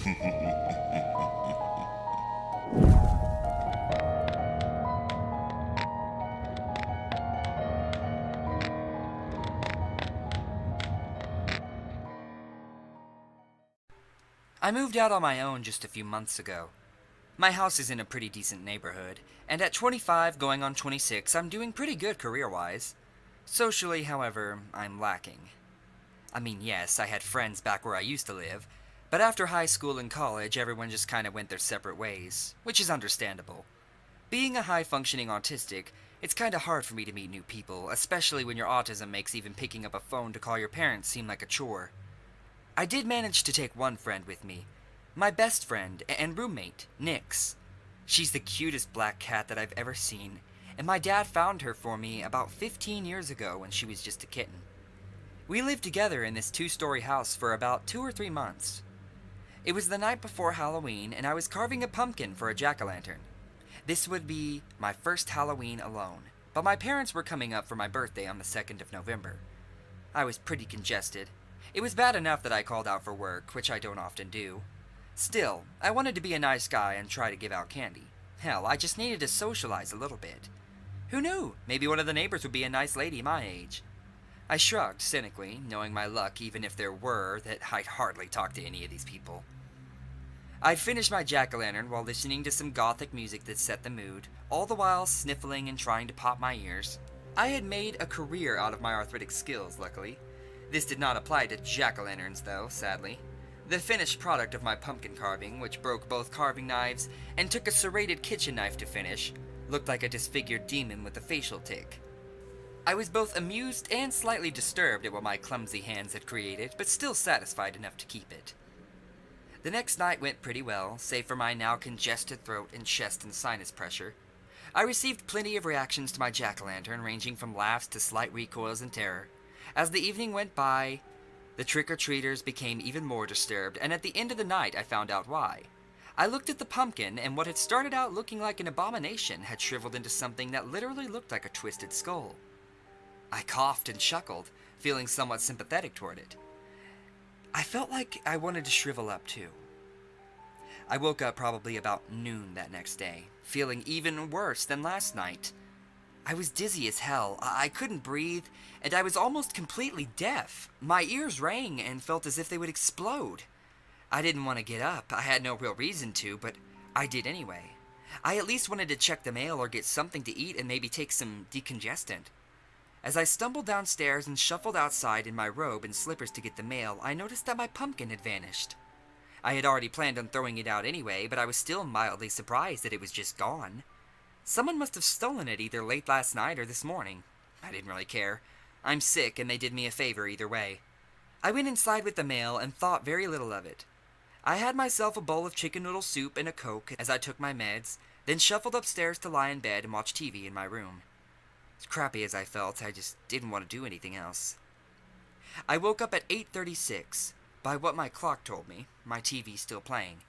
I moved out on my own just a few months ago. My house is in a pretty decent neighborhood, and at 25 going on 26, I'm doing pretty good career-wise. Socially, however, I'm lacking. I mean, yes, I had friends back where I used to live, but after high school and college, everyone just kinda went their separate ways, which is understandable. Being a high-functioning autistic, it's kinda hard for me to meet new people, especially when your autism makes even picking up a phone to call your parents seem like a chore. I did manage to take one friend with me. My best friend and roommate, Nyx. She's the cutest black cat that I've ever seen, and my dad found her for me about 15 years ago when she was just a kitten. We lived together in this 2-story house for about 2 or 3 months. It was the night before Halloween, and I was carving a pumpkin for a jack-o'-lantern. This would be my first Halloween alone, but my parents were coming up for my birthday on the 2nd of November. I was pretty congested. It was bad enough that I called out for work, which I don't often do. Still, I wanted to be a nice guy and try to give out candy. Hell, I just needed to socialize a little bit. Who knew? Maybe one of the neighbors would be a nice lady my age. I shrugged cynically, knowing my luck even if there were, that I'd hardly talk to any of these people. I'd finished my jack-o'-lantern while listening to some gothic music that set the mood, all the while sniffling and trying to pop my ears. I had made a career out of my arthritic skills, luckily. This did not apply to jack-o'-lanterns, though, sadly. The finished product of my pumpkin carving, which broke both carving knives and took a serrated kitchen knife to finish, looked like a disfigured demon with a facial tic. I was both amused and slightly disturbed at what my clumsy hands had created, but still satisfied enough to keep it. The next night went pretty well, save for my now congested throat and chest and sinus pressure. I received plenty of reactions to my jack-o'-lantern, ranging from laughs to slight recoils and terror. As the evening went by, the trick-or-treaters became even more disturbed, and at the end of the night I found out why. I looked at the pumpkin, and what had started out looking like an abomination had shriveled into something that literally looked like a twisted skull. I coughed and chuckled, feeling somewhat sympathetic toward it. I felt like I wanted to shrivel up too. I woke up probably about noon that next day, feeling even worse than last night. I was dizzy as hell, I couldn't breathe, and I was almost completely deaf. My ears rang and felt as if they would explode. I didn't want to get up, I had no real reason to, but I did anyway. I at least wanted to check the mail or get something to eat and maybe take some decongestant. As I stumbled downstairs and shuffled outside in my robe and slippers to get the mail, I noticed that my pumpkin had vanished. I had already planned on throwing it out anyway, but I was still mildly surprised that it was just gone. Someone must have stolen it either late last night or this morning. I didn't really care. I'm sick, and they did me a favor either way. I went inside with the mail and thought very little of it. I had myself a bowl of chicken noodle soup and a Coke as I took my meds, then shuffled upstairs to lie in bed and watch TV in my room. As crappy as I felt, I just didn't want to do anything else. I woke up at 8:36. By what my clock told me, my TV still playing.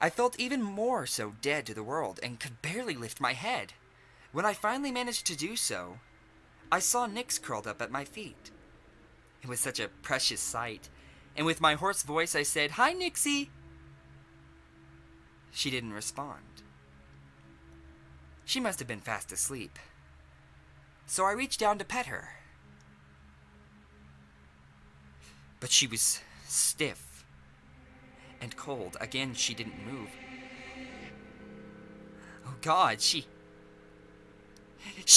I felt even more so dead to the world and could barely lift my head. When I finally managed to do so, I saw Nyx curled up at my feet. It was such a precious sight, and with my hoarse voice I said, "Hi, Nyxie!" She didn't respond. She must have been fast asleep. So I reached down to pet her. But she was stiff and cold. Again, she didn't move. Oh God, she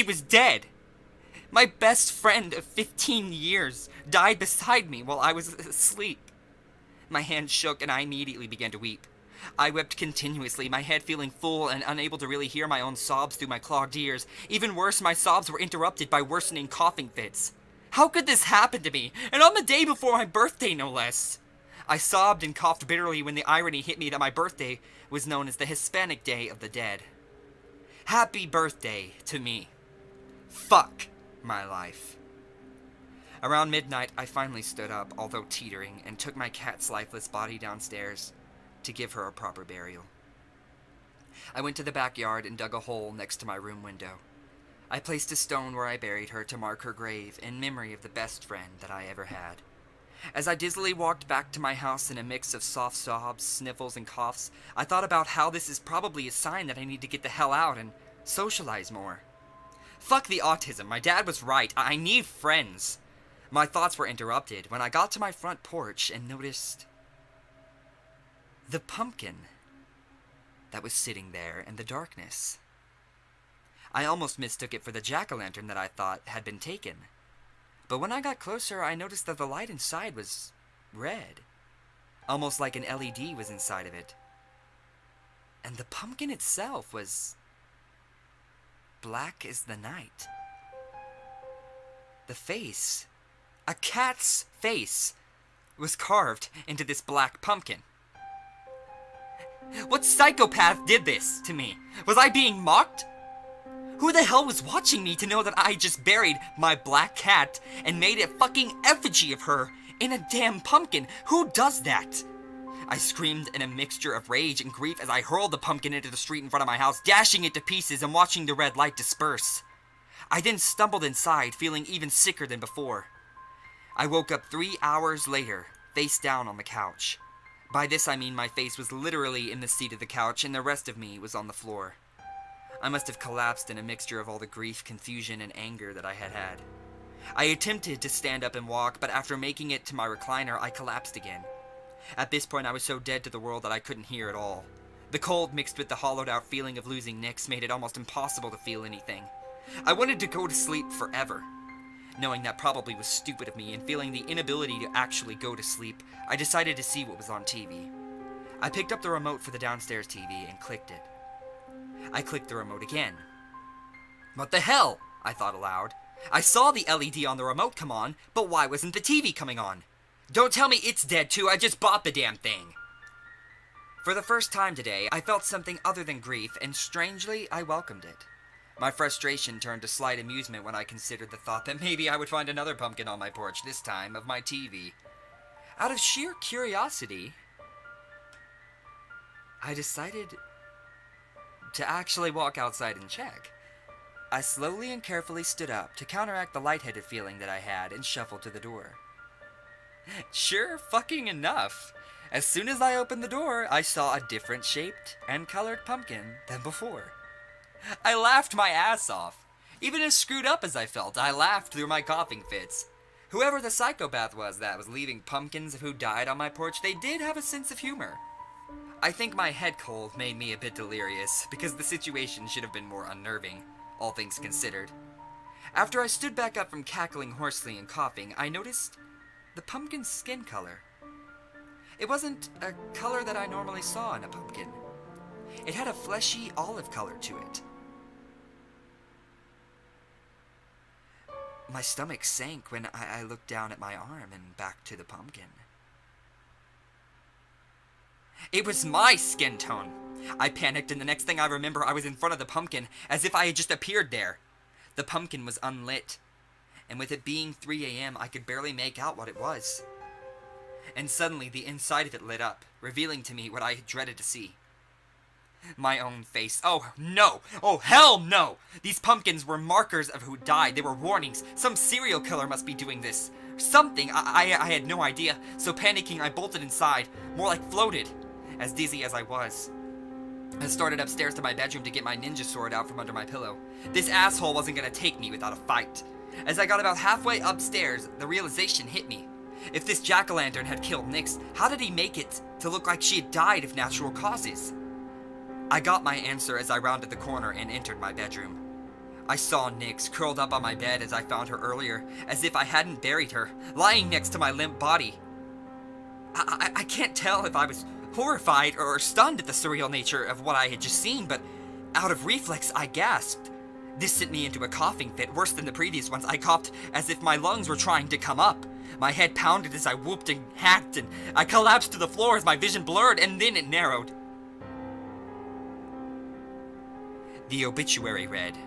was dead! My best friend of 15 years died beside me while I was asleep. My hand shook and I immediately began to weep. I wept continuously, my head feeling full and unable to really hear my own sobs through my clogged ears. Even worse, my sobs were interrupted by worsening coughing fits. How could this happen to me? And on the day before my birthday, no less! I sobbed and coughed bitterly when the irony hit me that my birthday was known as the Hispanic Day of the Dead. Happy birthday to me. Fuck my life. Around midnight, I finally stood up, although teetering, and took my cat's lifeless body downstairs to give her a proper burial. I went to the backyard and dug a hole next to my room window. I placed a stone where I buried her to mark her grave in memory of the best friend that I ever had. As I dizzily walked back to my house in a mix of soft sobs, sniffles, and coughs, I thought about how this is probably a sign that I need to get the hell out and socialize more. Fuck the autism, my dad was right, I need friends. My thoughts were interrupted when I got to my front porch and noticed the pumpkin that was sitting there in the darkness. I almost mistook it for the jack-o'-lantern that I thought had been taken. But when I got closer, I noticed that the light inside was red, almost like an LED was inside of it. And the pumpkin itself was black as the night. The face, a cat's face, was carved into this black pumpkin. What psychopath did this to me? Was I being mocked? Who the hell was watching me to know that I just buried my black cat and made a fucking effigy of her in a damn pumpkin? Who does that? I screamed in a mixture of rage and grief as I hurled the pumpkin into the street in front of my house, dashing it to pieces and watching the red light disperse. I then stumbled inside, feeling even sicker than before. I woke up 3 hours later, face down on the couch. By this I mean my face was literally in the seat of the couch and the rest of me was on the floor. I must have collapsed in a mixture of all the grief, confusion, and anger that I had had. I attempted to stand up and walk, but after making it to my recliner, I collapsed again. At this point, I was so dead to the world that I couldn't hear at all. The cold mixed with the hollowed-out feeling of losing Nix made it almost impossible to feel anything. I wanted to go to sleep forever. Knowing that probably was stupid of me and feeling the inability to actually go to sleep, I decided to see what was on TV. I picked up the remote for the downstairs TV and clicked it. I clicked the remote again. What the hell? I thought aloud. I saw the LED on the remote come on, but why wasn't the TV coming on? Don't tell me it's dead too, I just bought the damn thing. For the first time today, I felt something other than grief, and strangely, I welcomed it. My frustration turned to slight amusement when I considered the thought that maybe I would find another pumpkin on my porch, this time of my TV. Out of sheer curiosity, I decided to actually walk outside and check. I slowly and carefully stood up to counteract the lightheaded feeling that I had and shuffled to the door. Sure fucking enough, as soon as I opened the door, I saw a different shaped and colored pumpkin than before. I laughed my ass off. Even as screwed up as I felt, I laughed through my coughing fits. Whoever the psychopath was that was leaving pumpkins of who died on my porch, they did have a sense of humor. I think my head cold made me a bit delirious, because the situation should have been more unnerving, all things considered. After I stood back up from cackling hoarsely and coughing, I noticed the pumpkin's skin color. It wasn't a color that I normally saw in a pumpkin. It had a fleshy olive color to it. My stomach sank when I looked down at my arm and back to the pumpkin. It was my skin tone! I panicked, and the next thing I remember, I was in front of the pumpkin, as if I had just appeared there. The pumpkin was unlit, and with it being 3 a.m., I could barely make out what it was. And suddenly, the inside of it lit up, revealing to me what I had dreaded to see. My own face. Oh, no! Oh, hell no! These pumpkins were markers of who died. They were warnings. Some serial killer must be doing this. Something. I had no idea. So panicking, I bolted inside. More like floated. As dizzy as I was. I started upstairs to my bedroom to get my ninja sword out from under my pillow. This asshole wasn't gonna take me without a fight. As I got about halfway upstairs, the realization hit me. If this jack-o'-lantern had killed Nix, how did he make it to look like she had died of natural causes? I got my answer as I rounded the corner and entered my bedroom. I saw Nix curled up on my bed as I found her earlier, as if I hadn't buried her, lying next to my limp body. I can't tell if I was horrified or stunned at the surreal nature of what I had just seen, but out of reflex, I gasped. This sent me into a coughing fit, worse than the previous ones. I coughed as if my lungs were trying to come up. My head pounded as I whooped and hacked, and I collapsed to the floor as my vision blurred, and then it narrowed. The obituary read,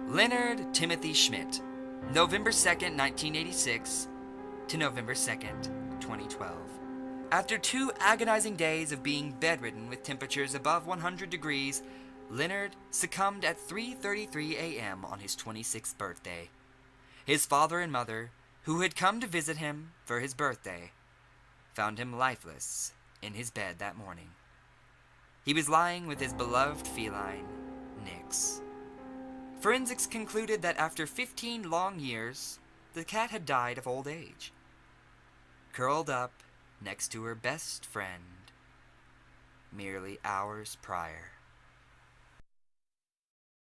Leonard Timothy Schmidt, November 2nd, 1986 to November 2nd, 2012. After 2 agonizing days of being bedridden with temperatures above 100 degrees, Leonard succumbed at 3:33 a.m. on his 26th birthday. His father and mother, who had come to visit him for his birthday, found him lifeless in his bed that morning. He was lying with his beloved feline, Nix. Forensics concluded that after 15 long years, the cat had died of old age, curled up next to her best friend merely hours prior.